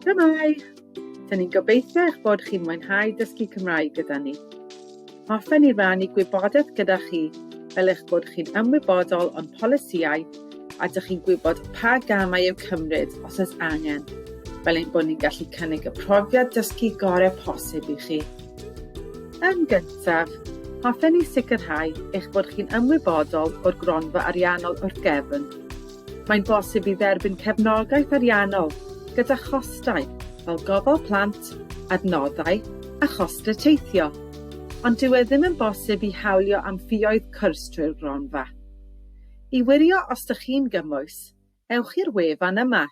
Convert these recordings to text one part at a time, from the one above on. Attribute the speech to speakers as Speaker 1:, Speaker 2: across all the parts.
Speaker 1: Shwmae! Dyn ni'n gobeithio eich bod chi'n mwynhau dysgu Cymraeg gyda ni. Hoffen i rannu gwybodaeth gyda chi fel eich bod chi'n ymwybodol o'n polisiau a dych chi'n gwybod pa gamau i'w cymryd os oes angen, fel ein bod ni'n gallu cynnig y profiad dysgu gorau posib i chi. Yn gyntaf, hoffen i sicrhau eich bod chi'n ymwybodol o'r gronfa ariannol wrth gefn. Mae'n bosib i dderbyn cefnogaeth ariannol gyda chostau fel gofal plant, adnoddau a chostau teithio, ond dyw e ddim yn bosib i hawlio am ffïoedd cwrs trwy'r gronfa. I wirio os ydych chi'n gymwys, ewch i'r wefan yma.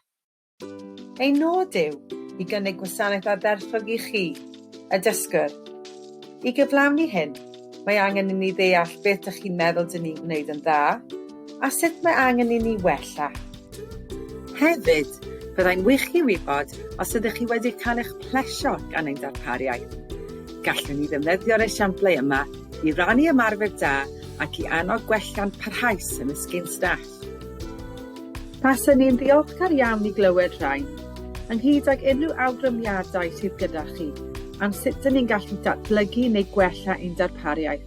Speaker 1: Ein nod yw i gynnig gwasanaethau dderchog i chi, y dysgwr. I gyflawni hyn, mae angen i ni ddeall beth ydych chi'n meddwl dyn ni'n gwneud yn dda, a sut mae angen i ni wella. Hefyd, byddai'n wych i wybod os ydych chi wedi cael eich plesio gan ein darpariaeth. Gallwn ni ddefnyddio'r esiamplau yma i rannu ymarfer da ac i annog gwelliant parhaus ymysg ein staff. Baswn ni'n ddiolchgar iawn i glywed rhain, ynghyd ag unrhyw awgrymiadau sydd gyda chi am sut dyn ni'n gallu datblygu neu gwella ein darpariaeth.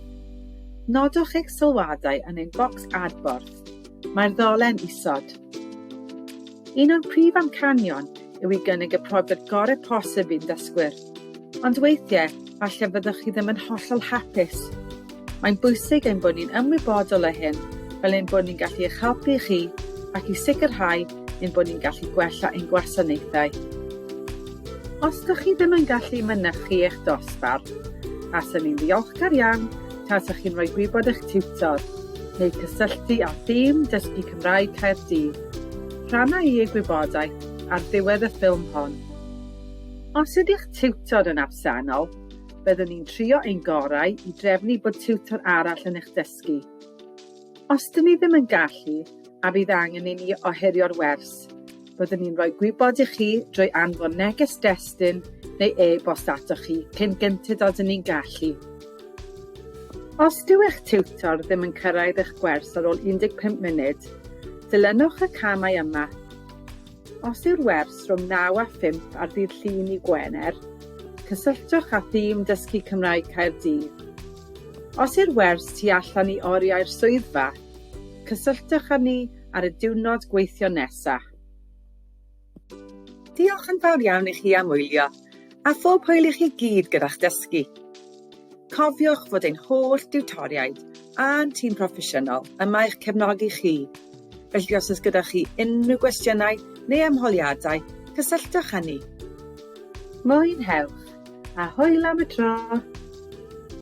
Speaker 1: Nodwch eich sylwadau yn ein bocs adborth. Mae'r ddolen isod. Un o'n prif amcanion yw i gynnig y profiad gorau posib i'n dysgwyr, ond weithiau, falle byddwch chi ddim yn hollol hapus. Mae'n bwysig ein bod ni'n ymwybodol o hyn, fel ein bod ni'n gallu eich helpu chi ac i sicrhau ein bod ni'n gallu gwella ein gwasanaethau. Os ydych chi ddim yn gallu mynychu eich dosbarth, baswn ni'n ddiolchgar iawn tasach chi'n rhoi gwybod eich tiwtor neu cysylltu â thîm Dysgu Cymraeg Caerdydd. Rhanna i ei gwybodaeth ar ddiwedd y ffilm hon. Os ydych tiwtor yn absennol, byddwn ni'n trio ein gorau i drefnu bod tiwtor arall yn eich dysgu. Os dyn ni ddim yn gallu a bydd angen i ni ohirio'r wers, byddwn ni'n rhoi gwybod i chi drwy anfon neges destun neu e-bost atoch chi cyn gyntyd os ydyn ni'n gallu. Os dyw eich tiwtor ddim yn cyrraedd eich gwers ar ôl 15 munud, dilynwch y camau yma. Os yw'r wers rhwng 9 a 5 ar ddydd Llun i Gwener, cysylltwch â thîm Dysgu Cymraeg Caerdydd. Os yw'r wers tu allan i oriau'r swyddfa, cysylltwch â ni ar y diwrnod gweithio nesaf. Diolch yn fawr iawn i chi am wylio, a phob hwyl i chi gyd gyda'ch dysgu. Cofiwch fod ein holl diwtoriaid a'n tîm proffesiynol yma i'ch cefnogi chi. Felly os oes gyda chi unrhyw gwestiynau neu ymholiadau, cysylltwch â ni. Mwynhewch a hwyl am y tro!